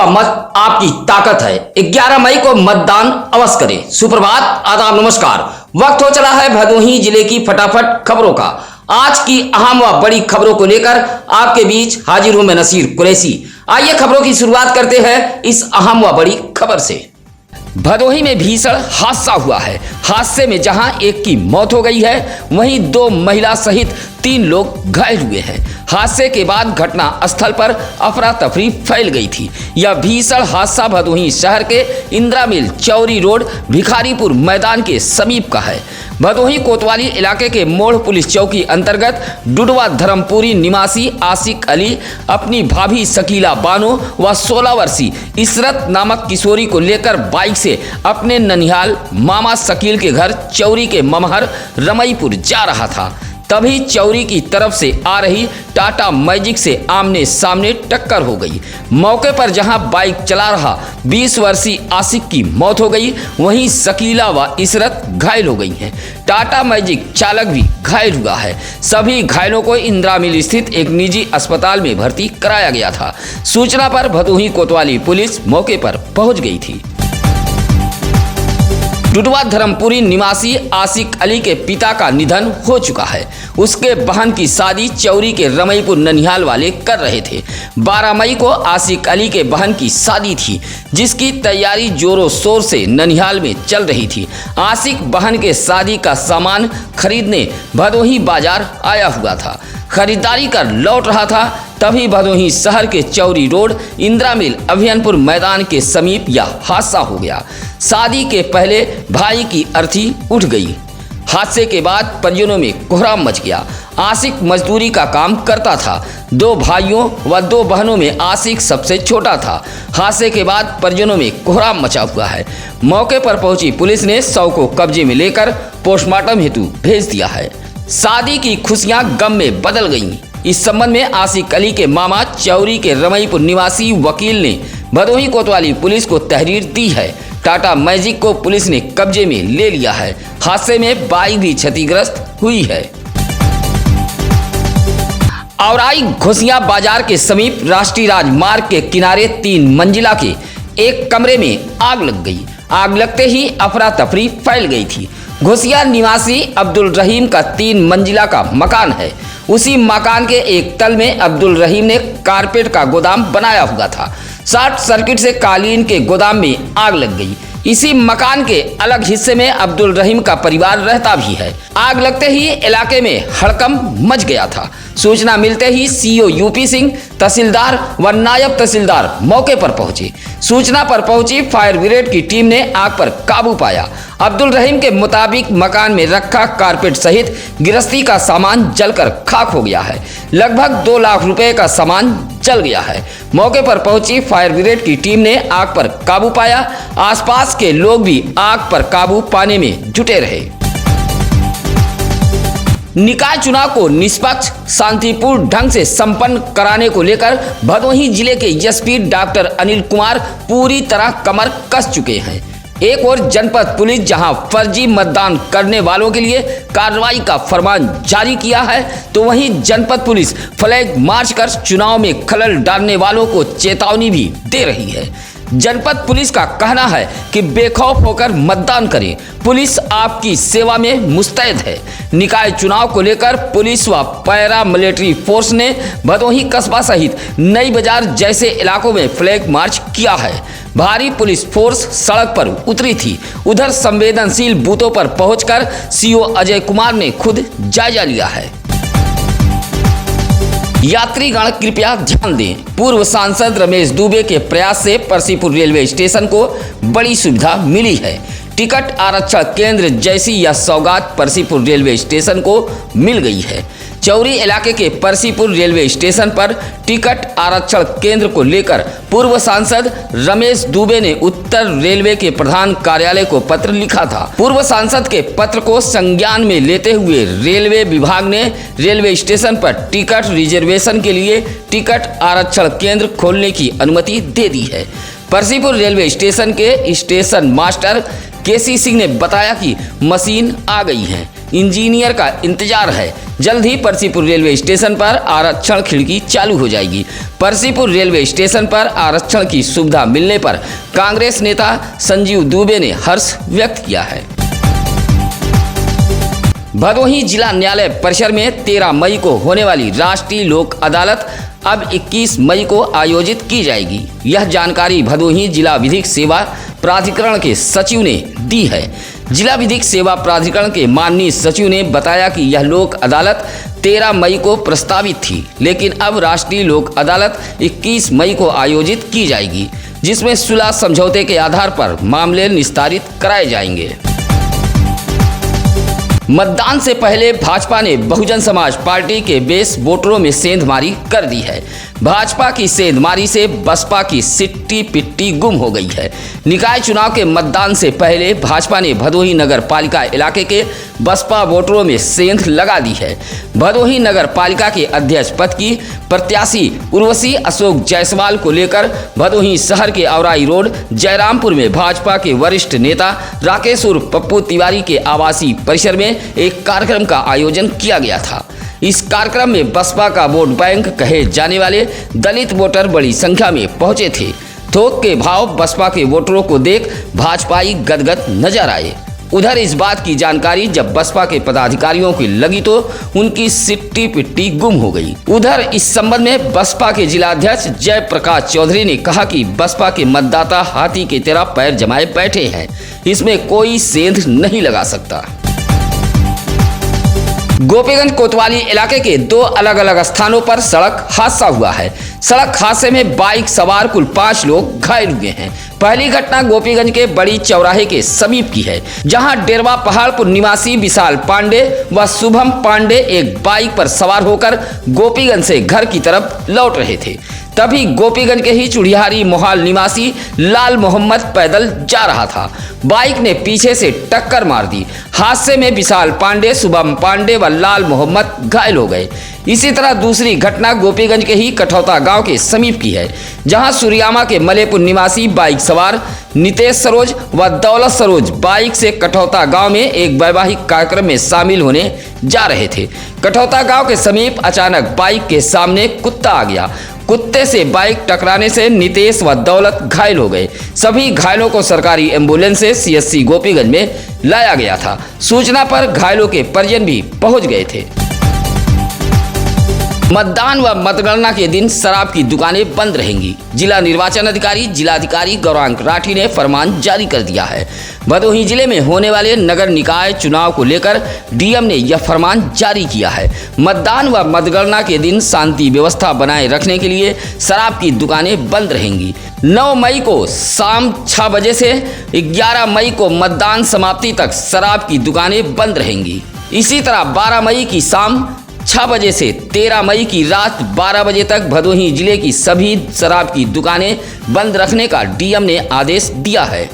आपका मत आपकी ताकत है। 11 मई को मतदान अवश्य करें। सुप्रभात, आदाब, नमस्कार। वक्त हो चला है भदोही जिले की फटाफट खबरों का। आज की अहम व बड़ी खबरों को लेकर आपके बीच हाजिर हूं मैं नसीर कुरैशी। आइए खबरों की शुरुआत करते हैं इस अहम व बड़ी खबर से। भदोही में भीषण हादसा हुआ है। हादसे में जहां एक की मौत हो गई है, वहीं 2 महिला सहित 3 लोग घायल हुए हैं। हादसे के बाद घटना स्थल पर अफरा तफरी फैल गई थी। यह भीषण हादसा भदोही शहर के इंदिरा मिल चौरी रोड भिखारीपुर मैदान के समीप का है। भदोही कोतवाली इलाके के मोड़ पुलिस चौकी अंतर्गत डुडवा धर्मपुरी निवासी आशिक अली अपनी भाभी शकीला बानो व 16 वर्षीय इशरत नामक किशोरी को लेकर बाइक से अपने ननिहाल मामा शकील के घर चौरी के ममहर रमईपुर जा रहा था। तभी चौरी की तरफ से आ रही टाटा मैजिक से आमने सामने टक्कर हो गई। मौके पर जहां बाइक चला रहा 20 वर्षीय आशिक की मौत हो गई, वहीं शकीला व इशरत घायल हो गई हैं। टाटा मैजिक चालक भी घायल हुआ है। सभी घायलों को इंदिरा मिल स्थित एक निजी अस्पताल में भर्ती कराया गया था। सूचना पर भदोही कोतवाली पुलिस मौके पर पहुंच गई थी। डुडवा धर्मपुरी निवासी आशिक अली के पिता का निधन हो चुका है। उसके बहन की शादी चौरी के रमईपुर ननिहाल वाले कर रहे थे। 12 मई को आशिक अली के बहन की शादी थी, जिसकी तैयारी जोरों शोर से ननिहाल में चल रही थी। आशिक बहन के शादी का सामान खरीदने भदोही बाजार आया हुआ था। खरीदारी कर लौट रहा था, तभी भदोही शहर के चौरी रोड इंदिरा मिल अभियानपुर मैदान के समीप यह हादसा हो गया। शादी के पहले भाई की अर्थी उठ गई। हादसे के बाद परिजनों में कोहराम मच गया। आशिक मजदूरी का काम करता था। 2 भाइयों व 2 बहनों में आशिक सबसे छोटा था। हादसे के बाद परिजनों में कोहराम मचा हुआ है। मौके पर पहुंची पुलिस ने शव को कब्जे में लेकर पोस्टमार्टम हेतु भेज दिया है। शादी की खुशियां गम में बदल गईं। इस संबंध में आशिक अली के मामा चौरी के रमईपुर निवासी वकील ने भदोही कोतवाली पुलिस को तहरीर दी है। टाटा मैजिक को पुलिस ने कब्जे में ले लिया है। हादसे में बाइक भी क्षतिग्रस्त हुई है। औराई घोसिया बाजार के समीप राष्ट्रीय राजमार्ग के किनारे 3 मंजिला के एक कमरे में आग लग गई। आग लगते ही अफरा तफरी फैल गई थी। घोसिया निवासी अब्दुल रहीम का 3 मंजिला का मकान है। उसी मकान के एक तल में अब्दुल रहीम ने कारपेट का गोदाम बनाया हुआ था। शॉर्ट सर्किट से कालीन के गोदाम में आग लग गई। इसी मकान के अलग हिस्से में अब्दुल रहीम का परिवार रहता भी है। आग लगते ही इलाके में हड़कंप मच गया था। सूचना मिलते ही सीओ यूपी सिंह, तहसीलदार व नायब तहसीलदार मौके पर पहुंचे। सूचना पर पहुंची फायर ब्रिगेड की टीम ने आग पर काबू पाया। अब्दुल रहीम के मुताबिक मकान में रखा कारपेट सहित गृहस्थी का सामान जलकर खाक हो गया है। लगभग 2 लाख रुपए का सामान जल गया है। मौके पर पहुंची फायर ब्रिगेड की टीम ने आग पर काबू पाया। आसपास के लोग भी आग पर काबू पाने में जुटे रहे। निकाय चुनाव को निष्पक्ष शांतिपूर्ण ढंग से संपन्न कराने को लेकर भदोही जिले के एसपी डॉक्टर अनिल कुमार पूरी तरह कमर कस चुके हैं। एक और जनपद पुलिस जहां फर्जी मतदान करने वालों के लिए कार्रवाई का फरमान जारी किया है, तो वहीं जनपद पुलिस फ्लैग मार्च कर चुनाव में खलल डालने वालों को चेतावनी भी दे रही है। जनपद पुलिस का कहना है कि बेखौफ होकर मतदान करें। पुलिस आपकी सेवा में मुस्तैद है। निकाय चुनाव को लेकर पुलिस व पैरा मिलिट्री फोर्स ने भदोही कस्बा सहित नई बाजार जैसे इलाकों में फ्लैग मार्च किया है। भारी पुलिस फोर्स सड़क पर उतरी थी। उधर संवेदनशील बूथों पर पहुंचकर सीओ अजय कुमार ने खुद जायजा लिया है। यात्रीगण कृपया ध्यान दें, पूर्व सांसद रमेश दुबे के प्रयास से परसीपुर रेलवे स्टेशन को बड़ी सुविधा मिली है। टिकट आरक्षण केंद्र जैसी यह सौगात परसीपुर रेलवे स्टेशन को मिल गई है। चौरी इलाके के परसीपुर रेलवे स्टेशन पर टिकट आरक्षण केंद्र को लेकर पूर्व सांसद रमेश दुबे ने उत्तर रेलवे के प्रधान कार्यालय को पत्र लिखा था। पूर्व सांसद के पत्र को संज्ञान में लेते हुए रेलवे विभाग ने रेलवे स्टेशन पर टिकट रिजर्वेशन के लिए टिकट आरक्षण केंद्र खोलने की अनुमति दे दी है। परसीपुर रेलवे स्टेशन के स्टेशन मास्टर केसी सिंह ने बताया कि मशीन आ गई है, इंजीनियर का इंतजार है, जल्द ही परसीपुर रेलवे स्टेशन पर आरक्षण खिड़की चालू हो जाएगी। परसीपुर रेलवे स्टेशन पर आरक्षण की सुविधा मिलने पर कांग्रेस नेता संजीव दुबे ने हर्ष व्यक्त किया है। भदोही जिला न्यायालय परिसर में 13 मई को होने वाली राष्ट्रीय लोक अदालत अब 21 मई को आयोजित की जाएगी। यह जानकारी भदोही जिला विधिक सेवा प्राधिकरण के सचिव ने दी है। जिला विधिक सेवा प्राधिकरण के माननीय सचिव ने बताया कि यह लोक अदालत 13 मई को प्रस्तावित थी, लेकिन अब राष्ट्रीय लोक अदालत 21 मई को आयोजित की जाएगी, जिसमें सुलह समझौते के आधार पर मामले निस्तारित कराए जाएंगे। मतदान से पहले भाजपा ने बहुजन समाज पार्टी के बेस वोटरों में सेंधमारी कर दी है। भाजपा की सेंधमारी से बसपा की सिट्टी पिट्टी गुम हो गई है। निकाय चुनाव के मतदान से पहले भाजपा ने भदोही नगर पालिका इलाके के बसपा वोटरों में सेंध लगा दी है। भदोही नगर पालिका के अध्यक्ष पद की प्रत्याशी उर्वशी अशोक जायसवाल को लेकर भदोही शहर के औराई रोड जयरामपुर में भाजपा के वरिष्ठ नेता राकेश उर्फ पप्पू तिवारी के आवासीय परिसर में एक कार्यक्रम का आयोजन किया गया था। इस कार्यक्रम में बसपा का वोट बैंक कहे जाने वाले दलित वोटर बड़ी संख्या में पहुंचे थे। थोक के भाव बसपा के वोटरों को देख भाजपाई गदगद नजर आए। उधर इस बात की जानकारी जब बसपा के पदाधिकारियों की लगी तो उनकी सिट्टी पिट्टी गुम हो गई। उधर इस संबंध में बसपा के जिलाध्यक्ष जयप्रकाश चौधरी ने कहा कि बसपा के मतदाता हाथी की तरह पैर जमाए बैठे हैं, इसमें कोई सेंध नहीं लगा सकता। गोपीगंज कोतवाली इलाके के 2 अलग अलग स्थानों पर सड़क हादसा हुआ है। सड़क हादसे में बाइक सवार कुल 5 लोग घायल हुए हैं। पहली घटना गोपीगंज के बड़ी चौराहे के समीप की है, जहां डेरवा पहाड़पुर निवासी विशाल पांडे व शुभम पांडे एक बाइक पर सवार होकर गोपीगंज से घर की तरफ लौट रहे थे। तभी गोपीगंज के ही चुड़ियारी मोहाल निवासी लाल मोहम्मद पैदल जा रहा था। बाइक ने पीछे से टक्कर मार दी। हादसे में विशाल पांडे, शुभम पांडे व लाल मोहम्मद घायल हो गए। इसी तरह दूसरी घटना गोपीगंज के ही कठौता गांव के समीप की है, जहां सूर्यामा के मलेपुर निवासी बाइक सवार नितेश सरोज व दौलत सरोज बाइक से कठौता गांव में एक वैवाहिक कार्यक्रम में शामिल होने जा रहे थे। कठौता गांव के समीप अचानक बाइक के सामने कुत्ता आ गया। कुत्ते से बाइक टकराने से नितेश व दौलत घायल हो गए। सभी घायलों को सरकारी एम्बुलेंस से सीएससी गोपीगंज में लाया गया था। सूचना पर घायलों के परिजन भी पहुंच गए थे। मतदान व मतगणना के दिन शराब की दुकानें बंद रहेंगी। जिला निर्वाचन अधिकारी जिलाधिकारी गौरांग राठी ने फरमान जारी कर दिया है। भदोही जिले में होने वाले नगर निकाय चुनाव को लेकर डीएम ने यह फरमान जारी किया है। मतदान व मतगणना के दिन शांति व्यवस्था बनाए रखने के लिए शराब की दुकानें बंद रहेंगी। 9 मई को शाम 6 बजे से 11 मई को मतदान समाप्ति तक शराब की दुकानें बंद रहेंगी। इसी तरह 12 मई की शाम 6 बजे से 13 मई की रात 12 बजे तक भदोही जिले की सभी शराब की दुकानें बंद रखने का डीएम ने आदेश दिया है।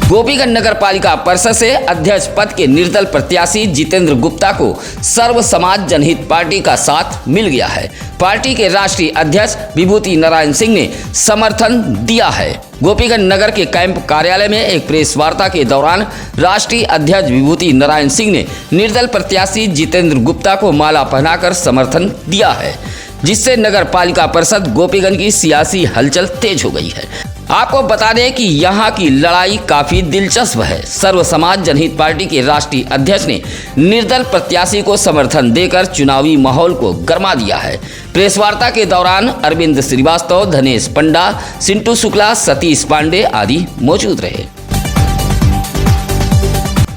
गोपीगंज नगर पालिका परिषद से अध्यक्ष पद के निर्दल प्रत्याशी जितेंद्र गुप्ता को सर्व समाज जनहित पार्टी का साथ मिल गया है। पार्टी के राष्ट्रीय अध्यक्ष विभूति नारायण सिंह ने समर्थन दिया है। गोपीगंज नगर के कैंप कार्यालय में एक प्रेस वार्ता के दौरान राष्ट्रीय अध्यक्ष विभूति नारायण सिंह ने निर्दल प्रत्याशी जितेंद्र गुप्ता को माला पहनाकर समर्थन दिया है, जिससे नगर पालिका परिषद गोपीगंज की सियासी हलचल तेज हो गई है। आपको बता दें कि यहाँ की लड़ाई काफी दिलचस्प है। सर्व समाज जनहित पार्टी के राष्ट्रीय अध्यक्ष ने निर्दल प्रत्याशी को समर्थन देकर चुनावी माहौल को गरमा दिया है। प्रेस वार्ता के दौरान अरविंद श्रीवास्तव, धनेश पंडा, सिंटू शुक्ला, सतीश पांडे आदि मौजूद रहे।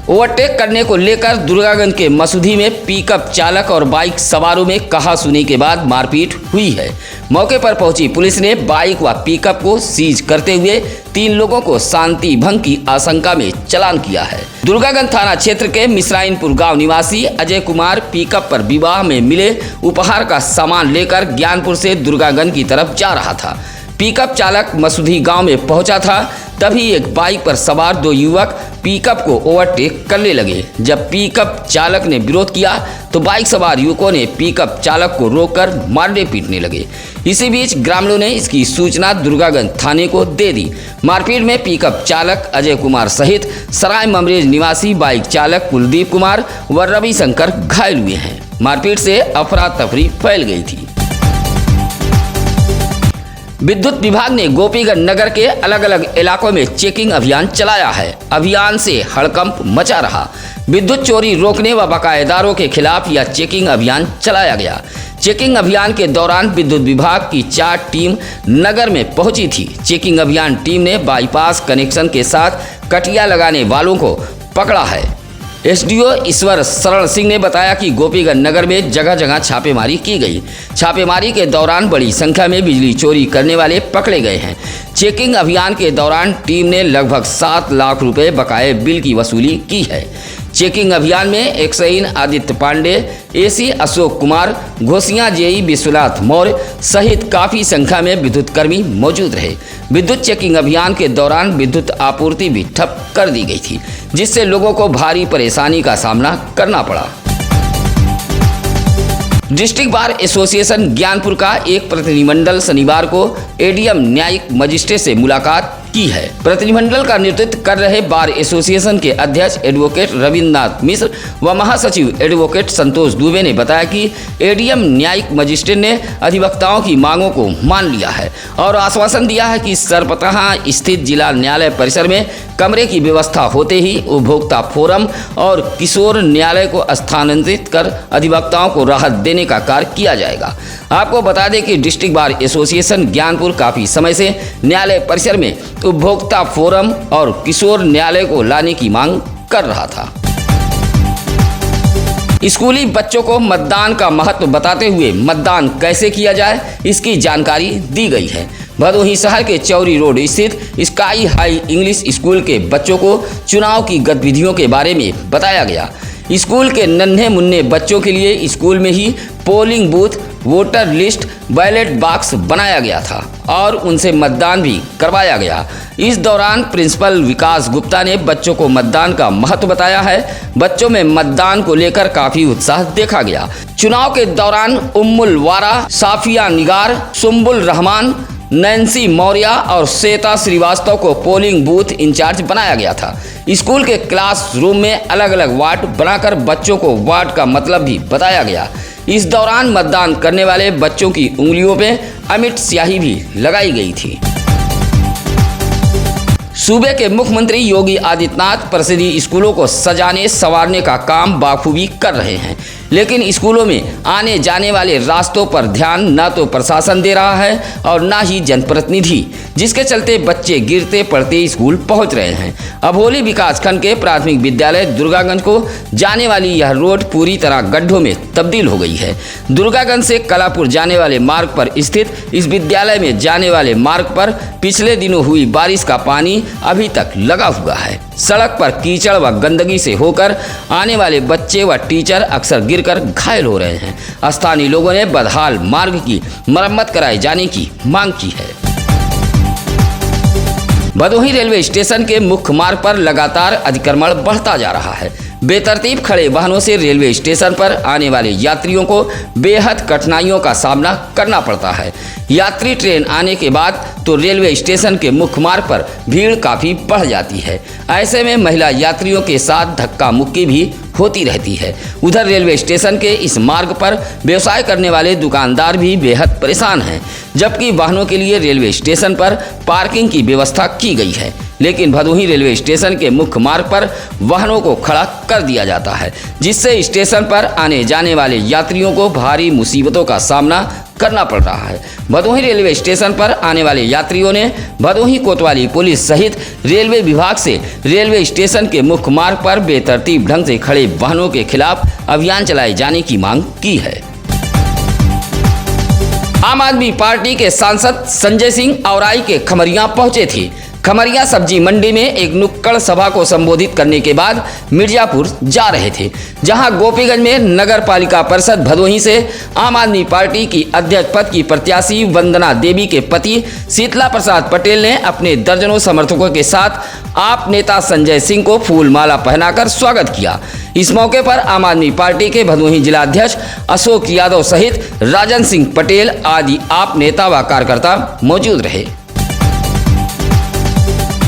ओवरटेक करने को लेकर दुर्गागंज के मसूधी में पिकअप चालक और बाइक सवारों में कहासुनी के बाद मारपीट हुई है। मौके पर पहुंची पुलिस ने बाइक व पिकअप को सीज करते हुए 3 लोगों को शांति भंग की आशंका में चालान किया है। दुर्गागंज थाना क्षेत्र के मिश्राइनपुर गांव निवासी अजय कुमार पिकअप पर विवाह में मिले उपहार का सामान लेकर ज्ञानपुर से दुर्गागंज की तरफ जा रहा था। पिकअप चालक मसूधी गांव में पहुंचा था, तभी एक बाइक पर सवार 2 युवक पिकअप को ओवरटेक करने लगे। जब पिकअप चालक ने विरोध किया तो बाइक सवार युवकों ने पिकअप चालक को रोककर मारने पीटने लगे। इसी बीच ग्रामीणों ने इसकी सूचना दुर्गागंज थाने को दे दी। मारपीट में पिकअप चालक अजय कुमार सहित सराय ममरेज निवासी बाइक चालक कुलदीप कुमार व रविशंकर घायल हुए हैं। मारपीट से अफरा तफरी फैल गई थी। विद्युत विभाग ने गोपीगंज नगर के अलग अलग इलाकों में चेकिंग अभियान चलाया है। अभियान से हड़कंप मचा रहा। विद्युत चोरी रोकने व बकायेदारों के खिलाफ यह चेकिंग अभियान चलाया गया। चेकिंग अभियान के दौरान विद्युत विभाग की 4 टीम नगर में पहुंची थी। चेकिंग अभियान टीम ने बाईपास कनेक्शन के साथ कटिया लगाने वालों को पकड़ा है। एसडीओ ईश्वर शरण सिंह ने बताया कि गोपीगंज नगर में जगह जगह छापेमारी की गई। छापेमारी के दौरान बड़ी संख्या में बिजली चोरी करने वाले पकड़े गए हैं। चेकिंग अभियान के दौरान टीम ने लगभग 7 लाख रुपए बकाये बिल की वसूली की है। चेकिंग अभियान में एक्साइन आदित्य पांडे, एसी अशोक कुमार, घोसिया जेई विश्वनाथ मौर्य सहित काफ़ी संख्या में विद्युत कर्मी मौजूद रहे। विद्युत चेकिंग अभियान के दौरान विद्युत आपूर्ति भी ठप कर दी गई थी, जिससे लोगों को भारी परेशानी का सामना करना पड़ा। डिस्ट्रिक्ट बार एसोसिएशन ज्ञानपुर का एक प्रतिनिधिमंडल शनिवार को एडीएम न्यायिक मजिस्ट्रेट से मुलाकात की है। प्रतिनिधिमंडल का नेतृत्व कर रहे बार एसोसिएशन के अध्यक्ष एडवोकेट रविन्द्रनाथ मिश्र व महासचिव एडवोकेट संतोष दुबे ने बताया कि एडीएम न्यायिक मजिस्ट्रेट ने अधिवक्ताओं की मांगों को मान लिया है और आश्वासन दिया है कि सरपतहा स्थित जिला न्यायालय परिसर में कमरे की व्यवस्था होते ही उपभोक्ता फोरम और किशोर न्यायालय को स्थानांतरित कर अधिवक्ताओं को राहत देने का कार्य किया जाएगा। आपको बता दें कि डिस्ट्रिक्ट बार एसोसिएशन ज्ञानपुर काफ़ी समय से न्यायालय परिसर में उपभोक्ता फोरम और किशोर न्यायालय को लाने की मांग कर रहा था। स्कूली बच्चों को मतदान का महत्व बताते हुए मतदान कैसे किया जाए, इसकी जानकारी दी गई है। भदोही शहर के चौरी रोड स्थित स्काई हाई इंग्लिश स्कूल के बच्चों को चुनाव की गतिविधियों के बारे में बताया गया। स्कूल के नन्हे मुन्ने बच्चों के लिए स्कूल में ही polling booth, voter list, ballot box बनाया गया था और उनसे मतदान भी करवाया गया। इस दौरान प्रिंसिपल विकास गुप्ता ने बच्चों को मतदान का महत्व बताया है। बच्चों में मतदान को लेकर काफी उत्साह देखा गया। चुनाव के दौरान उम्मुल वारा, साफिया निगार, सुम्बुल रहमान, नैन्सी मौर्य और श्वेता श्रीवास्तव को पोलिंग बूथ इंचार्ज बनाया गया था। स्कूल के क्लासरूम में अलग अलग वार्ड बनाकर बच्चों को वार्ड का मतलब भी बताया गया। इस दौरान मतदान करने वाले बच्चों की उंगलियों में अमिट स्याही भी लगाई गई थी। सूबे के मुख्यमंत्री योगी आदित्यनाथ परिषदीय स्कूलों को सजाने संवारने का काम बाखूबी कर रहे हैं, लेकिन स्कूलों में आने जाने वाले रास्तों पर ध्यान न तो प्रशासन दे रहा है और न ही जनप्रतिनिधि, जिसके चलते बच्चे गिरते पड़ते स्कूल पहुंच रहे हैं। अभोली विकासखंड के प्राथमिक विद्यालय दुर्गागंज को जाने वाली यह रोड पूरी तरह गड्ढों में तब्दील हो गई है। दुर्गागंज से कलापुर जाने वाले मार्ग पर स्थित इस विद्यालय में जाने वाले मार्ग पर पिछले दिनों हुई बारिश का पानी अभी तक लगा हुआ है। सड़क पर कीचड़ व गंदगी से होकर आने वाले बच्चे व टीचर अक्सर गिरकर घायल हो रहे हैं। स्थानीय लोगों ने बदहाल मार्ग की मरम्मत कराए जाने की मांग की है। भदोही रेलवे स्टेशन के मुख्य मार्ग पर लगातार अतिक्रमण बढ़ता जा रहा है। बेतरतीब खड़े वाहनों से रेलवे स्टेशन पर आने वाले यात्रियों को बेहद कठिनाइयों का सामना करना पड़ता है। यात्री ट्रेन आने के बाद तो रेलवे स्टेशन के मुख्य मार्ग पर भीड़ काफ़ी बढ़ जाती है। ऐसे में महिला यात्रियों के साथ धक्का मुक्की भी होती रहती है। उधर रेलवे स्टेशन के इस मार्ग पर व्यवसाय करने वाले दुकानदार भी बेहद परेशान हैं, जबकि वाहनों के लिए रेलवे स्टेशन पर पार्किंग की व्यवस्था की गई है, लेकिन भदोही रेलवे स्टेशन के मुख्य मार्ग पर वाहनों को खड़ा कर दिया जाता है, जिससे स्टेशन पर आने जाने वाले यात्रियों को भारी मुसीबतों का सामना करना पड़ रहा है। भदोही रेलवे स्टेशन पर आने वाले यात्रियों ने भदोही कोतवाली पुलिस सहित रेलवे विभाग से रेलवे स्टेशन के मुख्य मार्ग पर बेतरतीब ढंग से खड़े वाहनों के खिलाफ अभियान चलाए जाने की मांग की है। आम आदमी पार्टी के सांसद संजय सिंह औराई के खमरिया पहुंचे थे। खमरिया सब्जी मंडी में एक नुक्कड़ सभा को संबोधित करने के बाद मिर्जापुर जा रहे थे, जहां गोपीगंज में नगर पालिका परिषद भदोही से आम आदमी पार्टी की अध्यक्ष पद की प्रत्याशी वंदना देवी के पति शीतला प्रसाद पटेल ने अपने दर्जनों समर्थकों के साथ आप नेता संजय सिंह को फूल माला पहनाकर स्वागत किया। इस मौके पर आम आदमी पार्टी के भदोही जिलाध्यक्ष अशोक यादव सहित राजन सिंह पटेल आदि आप नेता व कार्यकर्ता मौजूद रहे।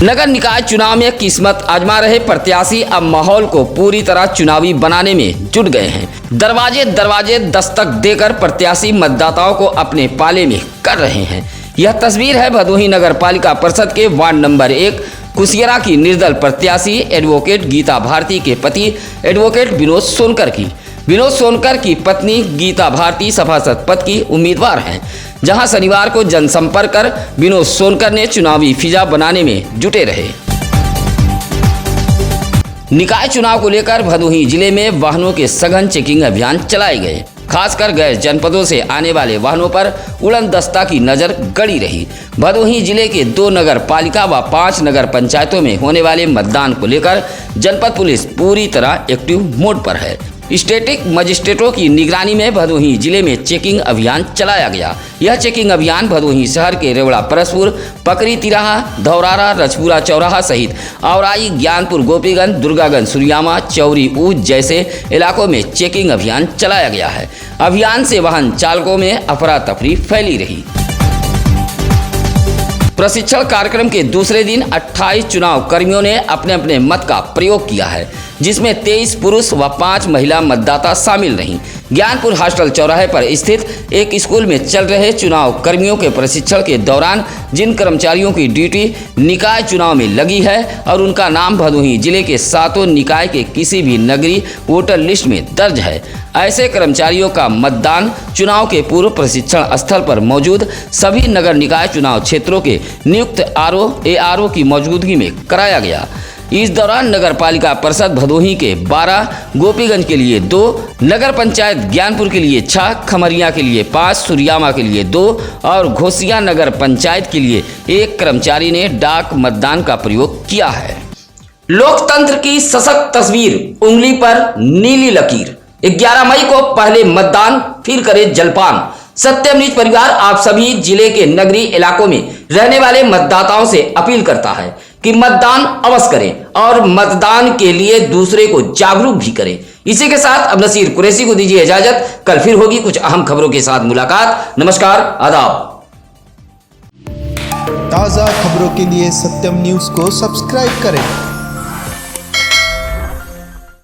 नगर निकाय चुनाव में किस्मत आजमा रहे प्रत्याशी अब माहौल को पूरी तरह चुनावी बनाने में जुट गए हैं। दरवाजे दरवाजे दस्तक देकर प्रत्याशी मतदाताओं को अपने पाले में कर रहे हैं। यह तस्वीर है भदोही नगर पालिका परिषद के वार्ड नंबर 1 कुसियरा की निर्दल प्रत्याशी एडवोकेट गीता भारती के पति एडवोकेट विनोद सोनकर की। विनोद सोनकर की पत्नी गीता भारती सभासद पद की उम्मीदवार हैं, जहां शनिवार को जनसंपर्क कर विनोद सोनकर ने चुनावी फिजा बनाने में जुटे रहे। निकाय चुनाव को लेकर भदोही जिले में वाहनों के सघन चेकिंग अभियान चलाए गए। खासकर गैर जनपदों से आने वाले वाहनों पर उड़न दस्ता की नजर गड़ी रही। भदोही जिले के 2 नगर पालिका व 5 नगर पंचायतों में होने वाले मतदान को लेकर जनपद पुलिस पूरी तरह एक्टिव मोड पर है। स्टैटिक मजिस्ट्रेटों की निगरानी में भदोही जिले में चेकिंग अभियान चलाया गया। यह चेकिंग अभियान भदोही शहर के रेवड़ा परसपुर, पकरी तिराहा, धौरारा, रजपुरा चौराहा सहित औराई, ज्ञानपुर, गोपीगंज, दुर्गागंज, सुरियामा, चौरी ऊज जैसे इलाकों में चेकिंग अभियान चलाया गया है। अभियान से वाहन चालकों में अफरा तफरी फैली रही। प्रशिक्षण कार्यक्रम के दूसरे दिन 28 चुनाव कर्मियों ने अपने अपने मत का प्रयोग किया है, जिसमें 23 पुरुष व 5 महिला मतदाता शामिल रहीं। ज्ञानपुर हॉस्टल चौराहे पर स्थित एक स्कूल में चल रहे चुनाव कर्मियों के प्रशिक्षण के दौरान जिन कर्मचारियों की ड्यूटी निकाय चुनाव में लगी है और उनका नाम भदोही जिले के 7 निकाय के किसी भी नगरीय वोटर लिस्ट में दर्ज है, ऐसे कर्मचारियों का मतदान चुनाव के पूर्व प्रशिक्षण स्थल पर मौजूद सभी नगर निकाय चुनाव क्षेत्रों के नियुक्त ARO की मौजूदगी में कराया गया। इस दौरान नगर पालिका परिषद भदोही के 12, गोपीगंज के लिए 2, नगर पंचायत ज्ञानपुर के लिए 6, खमरिया के लिए 5, सुरियामा के लिए 2 और घोसिया नगर पंचायत के लिए 1 कर्मचारी ने डाक मतदान का प्रयोग किया है। लोकतंत्र की सशक्त तस्वीर, उंगली पर नीली लकीर। 11 मई को पहले मतदान, फिर करे जलपान। सत्यमनीत परिवार आप सभी जिले के नगरीय इलाकों में रहने वाले मतदाताओं से अपील करता है कि मतदान अवश्य करें और मतदान के लिए दूसरे को जागरूक भी करें। इसी के साथ अब नसीर कुरैशी को दीजिए इजाजत। कल फिर होगी कुछ अहम खबरों के साथ मुलाकात। नमस्कार, आदाब। ताज़ा खबरों के लिए सत्यम न्यूज़ को सब्सक्राइब करें।